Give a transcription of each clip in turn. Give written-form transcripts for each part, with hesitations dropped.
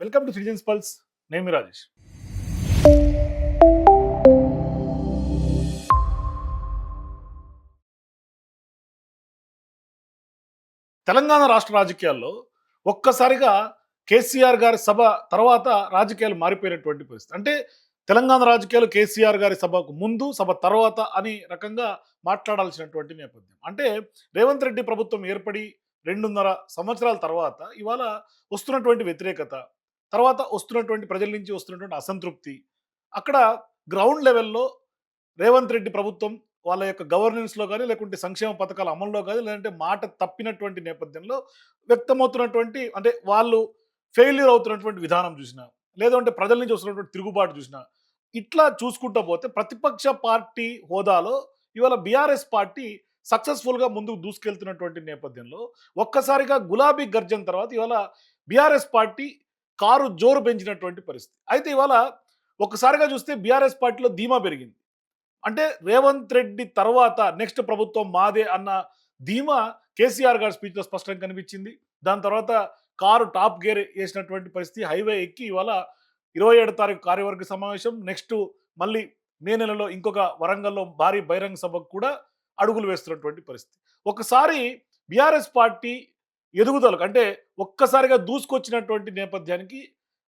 Welcome to citizens pulse. నేను మీ రాజేష్. తెలంగాణ రాష్ట్ర రాజకీయాల్లో ఒక్కసారిగా కేసీఆర్ గారి సభ తర్వాత రాజకీయాలు మారిపోయినటువంటి పరిస్థితి. అంటే తెలంగాణ రాజకీయాలు కేసీఆర్ గారి సభకు ముందు, సభ తర్వాత అని రకంగా మాట్లాడాల్సినటువంటి నేపథ్యం. అంటే రేవంత్ రెడ్డి ప్రభుత్వం ఏర్పడి 2.5 సంవత్సరాల తర్వాత ఇవాళ వస్తున్నటువంటి వ్యతిరేకత, తర్వాత వస్తున్నటువంటి ప్రజల నుంచి వస్తున్నటువంటి అసంతృప్తి, అక్కడ గ్రౌండ్ లెవెల్‌లో రేవంత్ రెడ్డి ప్రభుత్వం వాళ్ళ యొక్క గవర్నెన్స్‌లో గాని, లేకుంటే సంక్షేమ పథకాల అమల్లో గాని, లేదంటే మాట తప్పినటువంటి నేపథ్యంలో వ్యక్తమవుతున్నటువంటి అంటే వాళ్ళు ఫెయిల్యూర్ అవుతున్నటువంటి విధానం చూసినా, లేదంటే ప్రజల నుంచి వస్తున్నటువంటి తిరుగుబాటు చూసినా, ఇట్లా చూసుకుంటా పోతే ప్రతిపక్ష పార్టీ హోదాలో ఇవాళ బీఆర్ఎస్ పార్టీ సక్సెస్‌ఫుల్‌గా ముందుకు దూసుకెళ్తున్నటువంటి నేపథ్యంలో, ఒక్కసారిగా గులాబీ గర్జన తర్వాత ఇవాళ బీఆర్ఎస్ పార్టీ కారు జోరు పెంచినటువంటి పరిస్థితి. అయితే ఇవాళ ఒక్కసారిగా చూస్తే బీఆర్ఎస్ పార్టీలో ధీమా పెరిగింది. అంటే రేవంత్ రెడ్డి తర్వాత నెక్స్ట్ ప్రభుత్వం మాదే అన్న ధీమా కేసీఆర్ గారి స్పీచ్‌లో స్పష్టంగా కనిపించింది. దాని తర్వాత కారు టాప్ గేర్ ఏసినటువంటి పరిస్థితి. హైవే ఎక్కి ఇవాళ 27 తారీఖు కార్యవర్గ సమావేశం. నెక్స్ట్ మళ్ళీ మే నెలలో ఇంకొక వరంగల్‌లో భారీ బహిరంగ సభకు కూడా అడుగులు వేస్తున్నటువంటి పరిస్థితి. ఒకసారి బీఆర్ఎస్ పార్టీ ఎదుగుదలకు అంటే ఒక్కసారిగా దూసుకొచ్చినటువంటి నేపథ్యానికి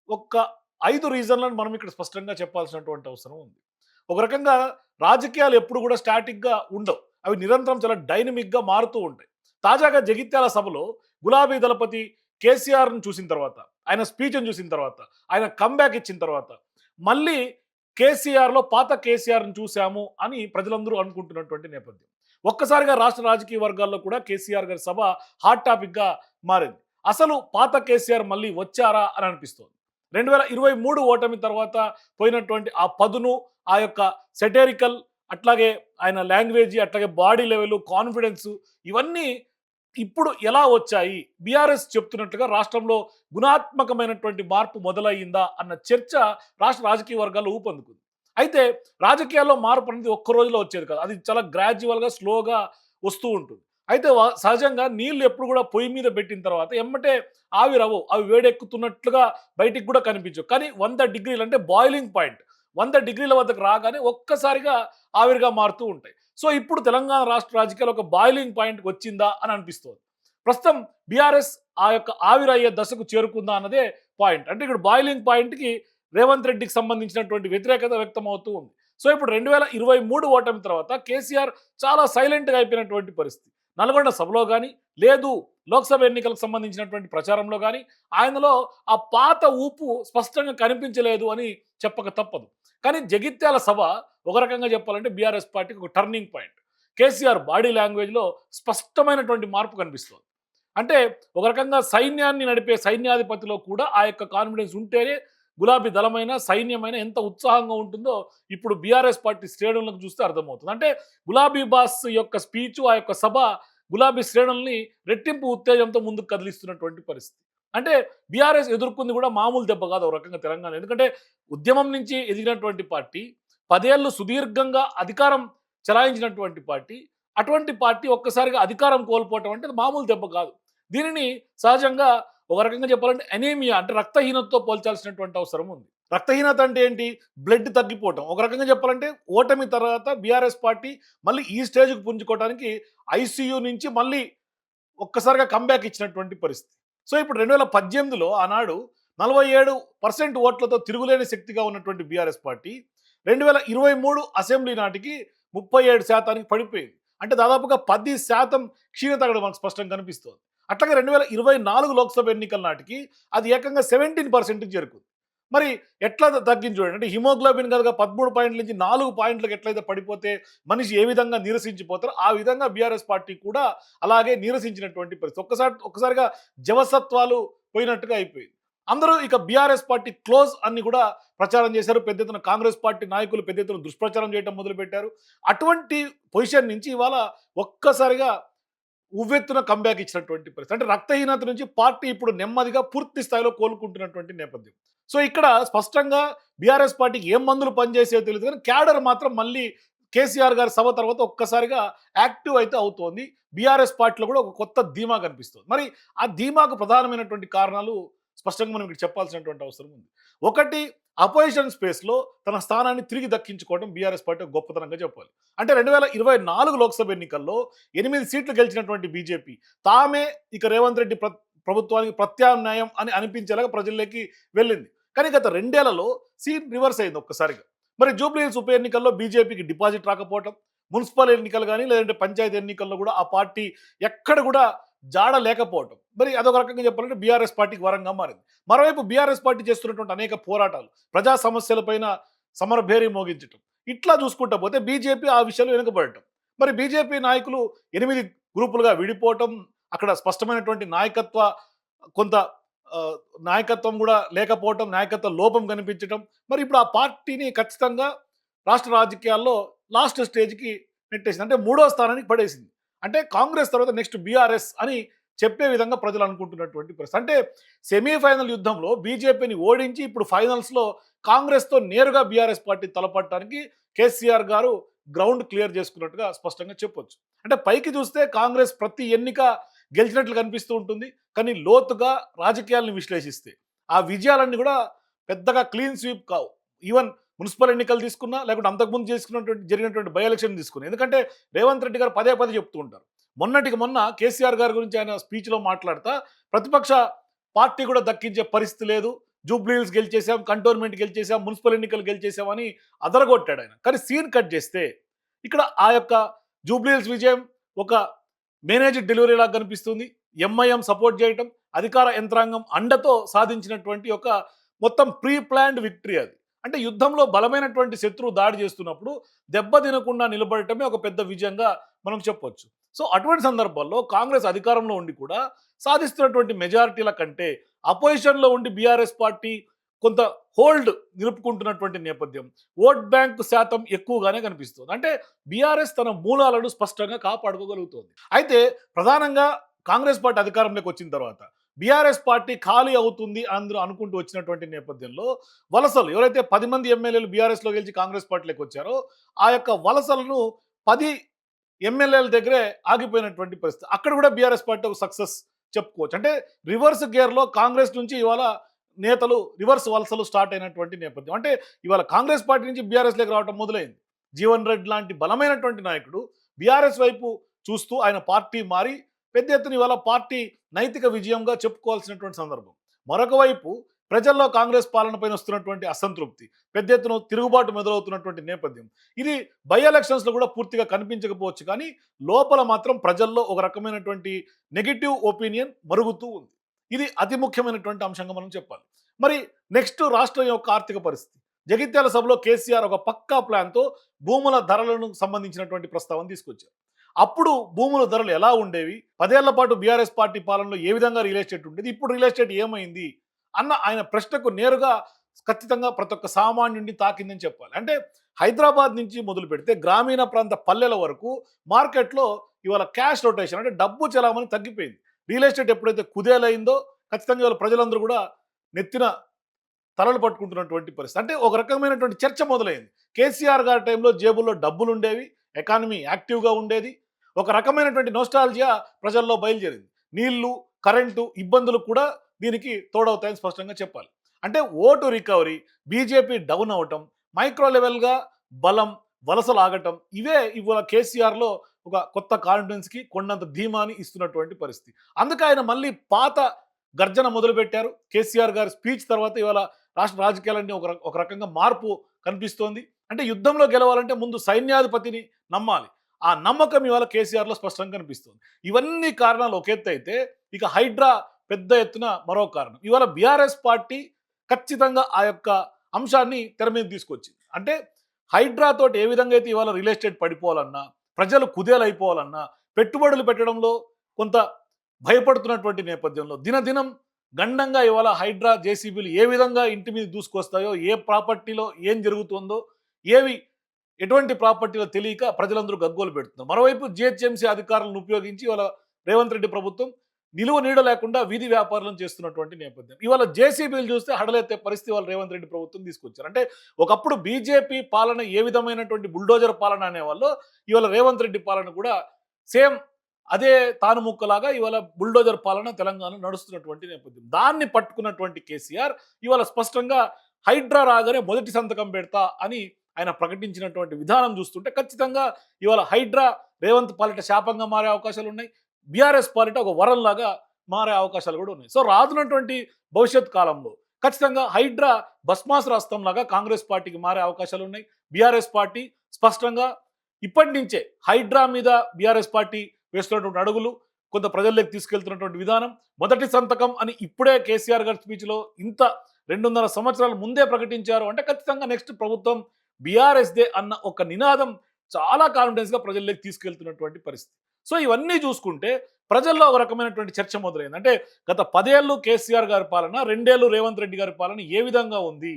ఒక్క 5 రీజన్‌లను మనం ఇక్కడ స్పష్టంగా చెప్పాల్సినటువంటి అవసరం ఉంది. ఒక రకంగా రాజకీయాలు ఎప్పుడు కూడా స్టాటిక్‌గా ఉండవు. అవి నిరంతరం చాలా డైనమిక్‌గా మారుతూ ఉంటాయి. తాజాగా జగిత్యాల సభలో గులాబీ దళపతి కేసీఆర్‌ని చూసిన తర్వాత, ఆయన స్పీచ్‌ని చూసిన తర్వాత, ఆయన కమ్‌బ్యాక్ ఇచ్చిన తర్వాత, మళ్ళీ కేసీఆర్‌లో పాత కేసీఆర్‌ని చూసాము అని ప్రజలందరూ అనుకుంటున్నటువంటి నేపథ్యం. ఒక్కసారిగా రాష్ట్ర రాజకీయ వర్గాల్లో కూడా కేసీఆర్ గారి సభ హాట్ టాపిక్‌గా మారింది. అసలు పాత కేసీఆర్ మళ్ళీ వచ్చారా అని అనిపిస్తోంది. 2023 ఓటమి తర్వాత పోయినటువంటి ఆ పదును, ఆ యొక్క సెటేరికల్, అట్లాగే ఆయన లాంగ్వేజీ, అట్లాగే బాడీ లెవెల్, కాన్ఫిడెన్స్, ఇవన్నీ ఇప్పుడు ఎలా వచ్చాయి? బీఆర్ఎస్ చెప్తున్నట్లుగా రాష్ట్రంలో గుణాత్మకమైనటువంటి మార్పు మొదలయ్యిందా అన్న చర్చ రాష్ట్ర రాజకీయ వర్గాల్లో ఊపందుకుంది. అయితే రాజకీయాల్లో మార్పు అనేది ఒక్క రోజులో వచ్చేది కాదు. అది చాలా గ్రాడ్యువల్‌గా, స్లోగా వస్తూ ఉంటుంది. అయితే సహజంగా నీళ్లు ఎప్పుడు కూడా పొయ్యి మీద పెట్టిన తర్వాత ఎమ్మటే ఆవిరవ్వవు. అవి వేడెక్కుతున్నట్లుగా బయటికి కూడా కనిపించవు. కానీ 100 డిగ్రీలు అంటే బాయిలింగ్ పాయింట్ 100 డిగ్రీల వద్దకు రాగానే ఒక్కసారిగా ఆవిరిగా మారుతూ ఉంటాయి. సో ఇప్పుడు తెలంగాణ రాష్ట్ర రాజకీయాలు ఒక బాయిలింగ్ పాయింట్‌కి వచ్చిందా అని అనిపిస్తోంది. ప్రస్తుతం బీఆర్ఎస్ ఆ యొక్క ఆవిరయ్యే దశకు చేరుకుందా అన్నదే పాయింట్. అంటే ఇక్కడ బాయిలింగ్ పాయింట్‌కి రేవంత్ రెడ్డికి సంబంధించినటువంటి వ్యతిరేకత వ్యక్తమవుతూ ఉంది. సో ఇప్పుడు 2023 ఓటమి తర్వాత కేసీఆర్ చాలా సైలెంట్‌గా అయిపోయినటువంటి పరిస్థితి. నల్గొండ సభలో గాని, లేదు లోక్సభ ఎన్నికలకు సంబంధించినటువంటి ప్రచారంలో గాని, ఆయనలో ఆ పాత ఊపు స్పష్టంగా కనిపించలేదు అని చెప్పక తప్పదు. కానీ జగిత్యాల సభ ఒక రకంగా చెప్పాలంటే బీఆర్ఎస్ పార్టీకి ఒక టర్నింగ్ పాయింట్. కేసీఆర్ బాడీ లాంగ్వేజ్‌లో స్పష్టమైనటువంటి మార్పు కనిపిస్తోంది. అంటే ఒక రకంగా సైన్యాన్ని నడిపే సైన్యాధిపతిలో కూడా ఆ యొక్క కాన్ఫిడెన్స్ ఉంటేనే గులాబీ దళమైన, సైన్యమైన ఎంత ఉత్సాహంగా ఉంటుందో ఇప్పుడు బీఆర్ఎస్ పార్టీ శ్రేణులను చూస్తే అర్థమవుతుంది. అంటే గులాబీ బాస్ యొక్క స్పీచు, ఆ యొక్క సభ గులాబీ శ్రేణుల్ని రెట్టింపు ఉత్తేజంతో ముందుకు కదిలిస్తున్నటువంటి పరిస్థితి. అంటే బీఆర్ఎస్ ఎదుర్కొంది కూడా మామూలు దెబ్బ కాదు ఒక రకంగా తెలంగాణ. ఎందుకంటే ఉద్యమం నుంచి ఎదిగినటువంటి పార్టీ, 10 ఏళ్ళు సుదీర్ఘంగా అధికారం చెలాయించినటువంటి పార్టీ, అటువంటి పార్టీ ఒక్కసారిగా అధికారం కోల్పోవటం అంటే అది మామూలు దెబ్బ కాదు. దీనిని సహజంగా ఒక రకంగా చెప్పాలంటే అనీమియా అంటే రక్తహీనతతో పోల్చాల్సినటువంటి అవసరం ఉంది. రక్తహీనత అంటే ఏంటి? బ్లడ్ తగ్గిపోవటం. ఒక రకంగా చెప్పాలంటే ఓటమి తర్వాత బీఆర్ఎస్ పార్టీ మళ్ళీ ఈ స్టేజ్‌కి పుంజుకోవడానికి ఐసీయూ నుంచి మళ్ళీ ఒక్కసారిగా కమ్‌బ్యాక్ ఇచ్చినటువంటి పరిస్థితి. సో ఇప్పుడు 2018లో ఆనాడు 47% ఓట్లతో తిరుగులేని శక్తిగా ఉన్నటువంటి బీఆర్ఎస్ పార్టీ 2023 అసెంబ్లీ నాటికి 37% పడిపోయింది. అంటే దాదాపుగా 10% క్షీణత అక్కడ మనకు స్పష్టంగా కనిపిస్తోంది. అట్లాగే 2024 లోక్సభ ఎన్నికల నాటికి అది ఏకంగా 17%కి చేరుకుంది. మరి ఎట్లా తగ్గింది చూడండి. అంటే హిమోగ్లోబిన్ కనుక 13 పాయింట్ల నుంచి 4 పాయింట్లకు ఎట్లయితే పడిపోతే మనిషి ఏ విధంగా నీరసించిపోతారో ఆ విధంగా బీఆర్ఎస్ పార్టీ కూడా అలాగే నీరసించినటువంటి పరిస్థితి. ఒక్కసారిగా జవసత్వాలు పోయినట్టుగా అయిపోయింది. అందరూ ఇక బీఆర్ఎస్ పార్టీ క్లోజ్ అని కూడా ప్రచారం చేశారు. పెద్ద ఎత్తున కాంగ్రెస్ పార్టీ నాయకులు పెద్ద ఎత్తున దుష్ప్రచారం చేయడం మొదలుపెట్టారు. అటువంటి పొజిషన్ నుంచి ఇవాళ ఒక్కసారిగా ఉవ్వెత్తున కంబ్యాక్ ఇచ్చినటువంటి పరిస్థితి. అంటే రక్తహీనత నుంచి పార్టీ ఇప్పుడు నెమ్మదిగా పూర్తి స్థాయిలో కోలుకుంటున్నటువంటి నేపథ్యం. సో ఇక్కడ స్పష్టంగా బీఆర్ఎస్ పార్టీకి ఏం మందులు పనిచేసేదో తెలియదు కానీ క్యాడర్ మాత్రం మళ్ళీ కేసీఆర్ గారి సభ తర్వాత ఒక్కసారిగా యాక్టివ్ అయితే అవుతోంది. బీఆర్ఎస్ పార్టీలో కూడా ఒక కొత్త ధీమా కనిపిస్తుంది. మరి ఆ ధీమాకు ప్రధానమైనటువంటి కారణాలు స్పష్టంగా మనం ఇక్కడ చెప్పాల్సినటువంటి అవసరం ఉంది. ఒకటి, అపోజిషన్ స్పేస్‌లో తన స్థానాన్ని తిరిగి దక్కించుకోవడం బీఆర్ఎస్ పార్టీ ఒక గొప్పతనంగా చెప్పాలి. అంటే 2024 లోక్సభ ఎన్నికల్లో 8 సీట్లు గెలిచినటువంటి బీజేపీ తామే ఇక రేవంత్ రెడ్డి ప్రభుత్వానికి ప్రత్యామ్నాయం అని అనిపించేలాగా ప్రజల్లోకి వెళ్ళింది. కానీ గత 2 ఏళ్లలో సీన్ రివర్స్ అయింది ఒక్కసారిగా. మరి జూబ్లీ హిల్స్ ఉప ఎన్నికల్లో బీజేపీకి డిపాజిట్ రాకపోవటం, మున్సిపల్ ఎన్నికలు గాని, లేదంటే పంచాయతీ ఎన్నికల్లో కూడా ఆ పార్టీ ఎక్కడ కూడా జాడ లేకపోవటం. మరి అదొక రకంగా చెప్పాలంటే బీఆర్ఎస్ పార్టీకి వరంగా మారింది. మరోవైపు బీఆర్ఎస్ పార్టీ చేస్తున్నటువంటి అనేక పోరాటాలు, ప్రజా సమస్యలపైన సమరభేరి మోగించటం. ఇట్లా చూసుకుంటా పోతే బీజేపీ ఆ విషయంలో వెనుకబడటం. మరి బీజేపీ నాయకులు 8 గ్రూపులుగా విడిపోవటం, అక్కడ స్పష్టమైనటువంటి నాయకత్వ కొంత నాయకత్వం కూడా లేకపోవటం, నాయకత్వ లోపం కనిపించటం. మరి ఇప్పుడు ఆ పార్టీని ఖచ్చితంగా రాష్ట్ర రాజకీయాల్లో లాస్ట్ స్టేజ్‌కి నెట్టేసింది. అంటే మూడో స్థానానికి పడేసింది. అంటే కాంగ్రెస్ తర్వాత నెక్స్ట్ బీఆర్ఎస్ అని చెప్పే విధంగా ప్రజలు అనుకుంటున్నటువంటి పరిస్థితి. అంటే సెమీఫైనల్ యుద్ధంలో బీజేపీని ఓడించి ఇప్పుడు ఫైనల్స్‌లో కాంగ్రెస్‌తో నేరుగా బీఆర్ఎస్ పార్టీ తలపడటానికి కేసీఆర్ గారు గ్రౌండ్ క్లియర్ చేసుకున్నట్టుగా స్పష్టంగా చెప్పొచ్చు. అంటే పైకి చూస్తే కాంగ్రెస్ ప్రతి ఎన్నిక గెలిచినట్లు కనిపిస్తూ ఉంటుంది. కానీ లోతుగా రాజకీయాలను విశ్లేషిస్తే ఆ విజయాలన్నీ కూడా పెద్దగా క్లీన్ స్వీప్ కావు. ఈవెన్ మున్సిపల్ ఎన్నికలు తీసుకున్నా, లేకుంటే అంతకుముందు జరిగినటువంటి బై ఎలక్షన్ తీసుకున్నా. ఎందుకంటే రేవంత్ రెడ్డి గారు పదే పదే చెప్తూ ఉంటారు. మొన్నటికి మొన్న కేసీఆర్ గారి గురించి ఆయన స్పీచ్‌లో మాట్లాడుతా ప్రతిపక్ష పార్టీ కూడా దక్కించే పరిస్థితి లేదు. జూబ్లీ హిల్స్ గెలిచేసాం, కంటోన్మెంట్ గెలిచేసాం, మున్సిపల్ ఎన్నికలు గెలిచేసాం అని అదరగొట్టాడు ఆయన. కానీ సీన్ కట్ చేస్తే ఇక్కడ ఆ యొక్క జూబ్లీ హిల్స్ విజయం ఒక మేనేజ్డ్ డెలివరీ లాగా కనిపిస్తుంది. ఎంఐఎం సపోర్ట్ చేయటం, అధికార యంత్రాంగం అండతో సాధించినటువంటి ఒక మొత్తం ప్రీ ప్లాన్డ్ విక్టరీ అది. అంటే యుద్ధంలో బలమైనటువంటి శత్రువు దాడి చేస్తున్నప్పుడు దెబ్బ తినకుండా నిలబడటమే ఒక పెద్ద విజయంగా మనం చెప్పొచ్చు. సో అటువంటి సందర్భాల్లో కాంగ్రెస్ అధికారంలో ఉండి కూడా సాధిస్తున్నటువంటి మెజారిటీల కంటే అపోజిషన్లో ఉండి బీఆర్ఎస్ పార్టీ కొంత హోల్డ్ నిలుపుకుంటున్నటువంటి నేపథ్యం, ఓట్ బ్యాంక్ శాతం ఎక్కువగానే కనిపిస్తుంది. అంటే బీఆర్ఎస్ తన మూలాలను స్పష్టంగా కాపాడుకోగలుగుతోంది. అయితే ప్రధానంగా కాంగ్రెస్ పార్టీ అధికారంలోకి వచ్చిన తర్వాత బీఆర్ఎస్ పార్టీ ఖాళీ అవుతుంది అందరూ అనుకుంటూ వచ్చినటువంటి నేపథ్యంలో వలసలు ఎవరైతే 10 మంది ఎమ్మెల్యేలు బీఆర్ఎస్లో గెలిచి కాంగ్రెస్ పార్టీలోకి వచ్చారో ఆ యొక్క వలసలను 10 ఎమ్మెల్యేల దగ్గరే ఆగిపోయినటువంటి పరిస్థితి. అక్కడ కూడా బీఆర్ఎస్ పార్టీ ఒక సక్సెస్ చెప్పుకోవచ్చు. అంటే రివర్స్ గేర్లో కాంగ్రెస్ నుంచి ఇవాళ నేతలు రివర్స్ వలసలు స్టార్ట్ అయినటువంటి నేపథ్యం. అంటే ఇవాళ కాంగ్రెస్ పార్టీ నుంచి బీఆర్ఎస్లోకి రావడం మొదలైంది. జీవన్ రెడ్డి లాంటి బలమైనటువంటి నాయకుడు బీఆర్ఎస్ వైపు చూస్తూ ఆయన పార్టీ మారి పెద్ద ఎత్తున ఇవాళ పార్టీ నైతిక విజయంగా చెప్పుకోవాల్సినటువంటి సందర్భం. మరొక వైపు ప్రజల్లో కాంగ్రెస్ పాలన పైన వస్తున్నటువంటి అసంతృప్తి, పెద్ద ఎత్తున తిరుగుబాటు మొదలవుతున్నటువంటి నేపథ్యం. ఇది బై ఎలక్షన్స్లో కూడా పూర్తిగా కనిపించకపోవచ్చు, కానీ లోపల మాత్రం ప్రజల్లో ఒక రకమైనటువంటి నెగిటివ్ ఒపీనియన్ మరుగుతూ ఉంది. ఇది అతి ముఖ్యమైనటువంటి అంశంగా మనం చెప్పాలి. మరి నెక్స్ట్ రాష్ట్రం యొక్క ఆర్థిక పరిస్థితి. జగిత్యాల సభలో కేసీఆర్ ఒక పక్కా ప్లాన్తో భూముల ధరలను సంబంధించినటువంటి ప్రస్తావన తీసుకొచ్చారు. అప్పుడు భూముల ధరలు ఎలా ఉండేవి, 10 ఏళ్ల పాటు బీఆర్ఎస్ పార్టీ పాలనలో ఏ విధంగా రియల్ ఎస్టేట్ ఉండేది, ఇప్పుడు రియల్ ఎస్టేట్ ఏమైంది అన్న ఆయన ప్రశ్నకు నేరుగా ఖచ్చితంగా ప్రతి ఒక్క సామాన్యుడిని తాకిందని చెప్పాలి. అంటే హైదరాబాద్ నుంచి మొదలు పెడితే గ్రామీణ ప్రాంత పల్లెల వరకు మార్కెట్లో ఇవాళ క్యాష్ రొటేషన్ అంటే డబ్బు చలామణి తగ్గిపోయింది. రియల్ ఎస్టేట్ ఎప్పుడైతే కుదేలైందో ఖచ్చితంగా ఇవాళ ప్రజలందరూ కూడా నెత్తిన తలలు పట్టుకుంటున్నటువంటి పరిస్థితి. అంటే ఒక రకమైనటువంటి చర్చ మొదలైంది. కేసీఆర్ గారి టైంలో జేబుల్లో డబ్బులు ఉండేవి, ఎకానమీ యాక్టివ్గా ఉండేది, ఒక రకమైనటువంటి నోస్టాలజియా ప్రజల్లో బయలుదేరింది. నీళ్లు, కరెంటు ఇబ్బందులు కూడా దీనికి తోడవుతాయని స్పష్టంగా చెప్పాలి. అంటే ఓటు రికవరీ, బీజేపీ డౌన్ అవటం, మైక్రో లెవెల్గా బలం, వలసలు ఆగటం, ఇవే ఇవాళ కేసీఆర్లో ఒక కొత్త కాన్ఫిడెన్స్కి కొండంత ధీమాని ఇస్తున్నటువంటి పరిస్థితి. అందుకే ఆయన మళ్ళీ పాత గర్జన మొదలుపెట్టారు. కేసీఆర్ గారి స్పీచ్ తర్వాత ఇవాళ రాష్ట్ర రాజకీయాలన్నీ ఒక రకంగా మార్పు కనిపిస్తోంది. అంటే యుద్ధంలో గెలవాలంటే ముందు సైన్యాధిపతిని నమ్మాలి. ఆ నమ్మకం ఇవాళ కేసీఆర్లో స్పష్టంగా కనిపిస్తుంది. ఇవన్నీ కారణాలు ఒక ఎత్తు అయితే, ఇక హైడ్రా పెద్ద ఎత్తున మరో కారణం. ఇవాళ బీఆర్ఎస్ పార్టీ ఖచ్చితంగా ఆ యొక్క అంశాన్ని తెర మీద తీసుకొచ్చింది. అంటే హైడ్రా తోటి ఏ విధంగా అయితే ఇవాళ రియల్ ఎస్టేట్ పడిపోవాలన్నా, ప్రజలు కుదేలైపోవాలన్నా, పెట్టుబడులు పెట్టడంలో కొంత భయపడుతున్నటువంటి నేపథ్యంలో దినదినం గండంగా ఇవాళ హైడ్రా జేసీబీలు ఏ విధంగా ఇంటి మీద దూసుకొస్తాయో, ఏ ప్రాపర్టీలో ఏం జరుగుతుందో, ఏవి ఎటువంటి ప్రాపర్టీలో తెలియక ప్రజలందరూ గగ్గోలు పెడుతున్నారు. మరోవైపు జిహెచ్ఎంసీ అధికారులను ఉపయోగించి ఇవాళ రేవంత్ రెడ్డి ప్రభుత్వం నిలువ నీడ లేకుండా వీధి వ్యాపారాలను చేస్తున్నటువంటి నేపథ్యం. ఇవాళ జేసీబీలు చూస్తే హడలెత్తే పరిస్థితి వాళ్ళు రేవంత్ రెడ్డి ప్రభుత్వం తీసుకొచ్చారు. అంటే ఒకప్పుడు బీజేపీ పాలన ఏ విధమైనటువంటి బుల్డోజర్ పాలన అనేవాళ్ళు, ఇవాళ రేవంత్ రెడ్డి పాలన కూడా సేమ్ అదే తానుముక్కలాగా ఇవాళ బుల్డోజర్ పాలన తెలంగాణ నడుస్తున్నటువంటి నేపథ్యం. దాన్ని పట్టుకున్నటువంటి కేసీఆర్ ఇవాళ స్పష్టంగా హైడ్రా రాగానే మొదటి సంతకం పెడతా అని ఆయన ప్రకటించినటువంటి విధానం చూస్తుంటే ఖచ్చితంగా ఇవాళ హైడ్రా రేవంత్ పాలిట శాపంగా మారే అవకాశాలు ఉన్నాయి. బీఆర్ఎస్ పాలిట ఒక వరంలాగా మారే అవకాశాలు కూడా ఉన్నాయి. సో రానున్నటువంటి భవిష్యత్ కాలంలో ఖచ్చితంగా హైడ్రా భస్మాసురాస్త్రం లాగా కాంగ్రెస్ పార్టీకి మారే అవకాశాలు ఉన్నాయి. బీఆర్ఎస్ పార్టీ స్పష్టంగా ఇప్పటి నుంచే హైడ్రా మీద బీఆర్ఎస్ పార్టీ వేస్తున్నటువంటి అడుగులు, కొంత ప్రజల్లోకి తీసుకెళ్తున్నటువంటి విధానం, మొదటి సంతకం అని ఇప్పుడే కేసీఆర్ గారి స్పీచ్లో ఇంత 2.5 సంవత్సరాల ముందే ప్రకటించారు అంటే ఖచ్చితంగా నెక్స్ట్ ప్రభుత్వం బీఆర్ఎస్దే అన్న ఒక నినాదం చాలా కాన్ఫిడెన్స్గా ప్రజల్లోకి తీసుకెళ్తున్నటువంటి పరిస్థితి. సో ఇవన్నీ చూసుకుంటే ప్రజల్లో ఒక రకమైనటువంటి చర్చ మొదలైంది. అంటే గత 10 ఏళ్ళు కేసీఆర్ గారి పాలన, 2 ఏళ్ళు రేవంత్ రెడ్డి గారి పాలన ఏ విధంగా ఉంది,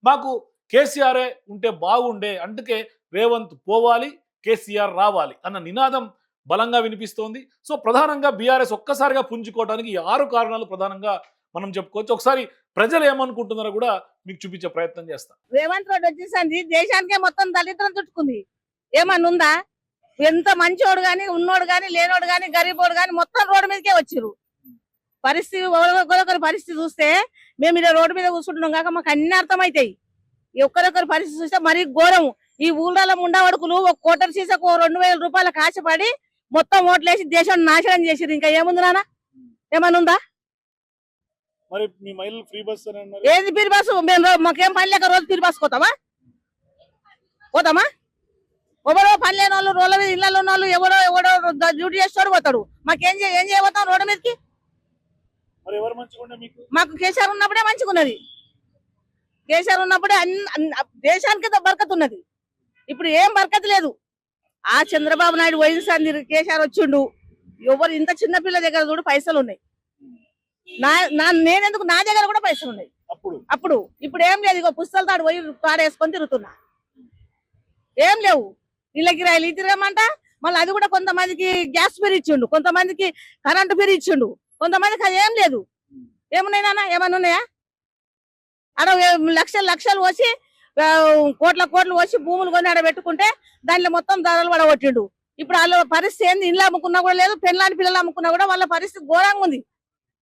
మాకు కేసీఆరే ఉంటే బాగుండే, అందుకే రేవంత్ పోవాలి కేసీఆర్ రావాలి అన్న నినాదం బలంగా వినిపిస్తోంది. సో ప్రధానంగా బీఆర్ఎస్ ఒక్కసారిగా పుంజుకోవడానికి ఈ 6 కారణాలు ప్రధానంగా మనం చెప్పుకోవచ్చు. ఒకసారి ప్రజలు ఏమనుకుంటున్నారో కూడా మీకు చూపించే ప్రయత్నం చేస్తాం. రేవంత్ రెడ్డి వచ్చేసరికి దేశానికే మొత్తం దళితులను చుట్టుకుంది. ఏమన్నా ఉందా? ఎంత మంచోడు గాని, ఉన్నోడు గాని, లేనోడు గాని, గరీబోడు గాని మొత్తం రోడ్డు మీదకే వచ్చిర్రు. పరిస్థితి ఒకరొకరి పరిస్థితి చూస్తే మేము ఇలా రోడ్డు మీద కూర్చుంటున్నాం కాక మాకు అన్ని అర్థమవుతాయి. ఒకరొకరి పరిస్థితి చూస్తే మరీ ఘోరం. ఈ ఊళ్ళలో ఉండవడుకులు ఒక కోటర్ సీసకు 2,000 రూపాయల కాశపడి మొత్తం ఓట్లేసి దేశం నాశనం చేసిర్రు. ఇంకా ఏముంది నాన్న? ఏమన్నా ఉందా? మరి మీ మహిళలు ఫ్రీ బస్ ఏది ఫ్రీ బస్సు? మేము మాకేం పని లేక రోజు ఫ్రీ బస్ పోతామా? ఎవరో పని లేని వాళ్ళు, రోడ్ల మీద ఇళ్లలో ఉన్న వాళ్ళు, ఎవడో డ్యూటీ చేస్తాడు పోతాడు. మాకేం ఏం చేయబోతాం రోడ్డు మీదకి? మాకు కేసీఆర్ ఉన్నప్పుడే మంచిగా ఉన్నది. కేసీఆర్ ఉన్నప్పుడే దేశానికి బరకత్ ఉన్నది. ఇప్పుడు ఏం బరకత్ లేదు. ఆ చంద్రబాబు నాయుడు వయసు కేసీఆర్ వచ్చిండు. ఎవరు ఇంత చిన్న పిల్ల దగ్గర కూడా పైసలు ఉన్నాయి. నేనెందుకు, నా దగ్గర కూడా పైసలు ఉన్నాయి. అప్పుడు ఇప్పుడు ఏం లేదు. ఇగో పుస్తకాలు తాడు పోయి తాడేసుకొని తిరుగుతున్నా. ఏం లేవు. ఇళ్ళ కిరాయిలు తిరగమంట. మళ్ళీ అది కూడా కొంతమందికి గ్యాస్ ఫీర్ ఇచ్చిండు, కొంతమందికి కరెంటు ఫీర్ ఇచ్చిండు, కొంతమందికి అది ఏం లేదు. ఏమున్నాయి నాన్న? ఏమన్నా ఉన్నాయా? ఆడ లక్షలు వచ్చి కోట్లు వచ్చి భూములు కొని ఆడ పెట్టుకుంటే దాంట్లో మొత్తం ధరలు పడగొట్టిండు. ఇప్పుడు వాళ్ళ పరిస్థితి ఏంది? ఇండ్లు అమ్ముకున్నా కూడా లేదు, పెళ్ళాని పిల్లలు అమ్ముకున్నా కూడా వాళ్ళ పరిస్థితి ఘోరంగా ఉంది.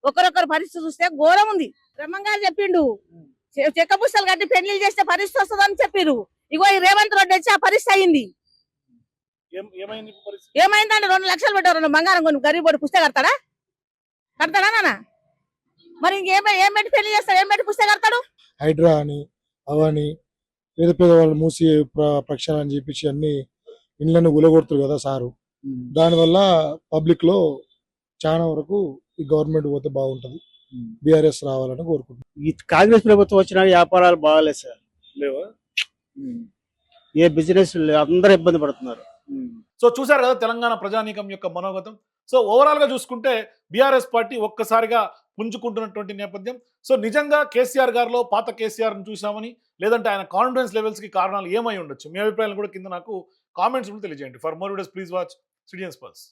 ఒకరొకరు పరిస్థితి చూస్తే ఘోరం ఉంది. బ్రహ్మంగా చెప్పిండు చెక్క పుస్తకాలు కట్టి పెళ్లిళ్ళు చేస్తే పరిస్థితి వస్తుందని చెప్పిరు. ఇగో ఈ రేవంత్ రెడ్డి వచ్చి ఆ పరిస్థితి అయింది. ఏమైందంటే 2 లక్షలు పెట్టారు బంగారం కొని గరీబోడు పుస్తకం కడతాడా నాన్న? మరి ఏం పెట్టి పెళ్లి చేస్తాడు? ఏం పెట్టి పుస్తకం కడతాడు? హైడ్రా అని అవని పేద పేదవాళ్ళు మూసి ప్రక్షాళన అని చెప్పేసి అన్ని ఇండ్లను గులగొడుతారు కదా సారు. దానివల్ల పబ్లిక్ లో చాలా వరకు ఈ గవర్నమెంట్ పోతే బాగుంటది, బీఆర్ఎస్ రావాలని కోరుకుంటున్నాం. ఈ కాంగ్రెస్ ప్రభుత్వం వచ్చిన వ్యాపారాలు బాగాలేదు సార్. ఏ బిజినెస్ అందరూ ఇబ్బంది పడుతున్నారు. సో చూసారు కదా తెలంగాణ ప్రజానీకం యొక్క మనోగతం. సో ఓవరాల్ గా చూసుకుంటే బీఆర్ఎస్ పార్టీ ఒక్కసారిగా పుంజుకుంటున్నటువంటి నేపథ్యం. సో నిజంగా కేసీఆర్ గారిలో పాత కేసీఆర్ ని చూసామని, లేదంటే ఆయన కాన్ఫిడెన్స్ లెవెల్స్ కి కారణాలు ఏమై ఉండొచ్చు? మీ అభిప్రాయాలు కూడా కింద నాకు కామెంట్స్ తెలియజేయండి. For more videos please watch citizens pulse.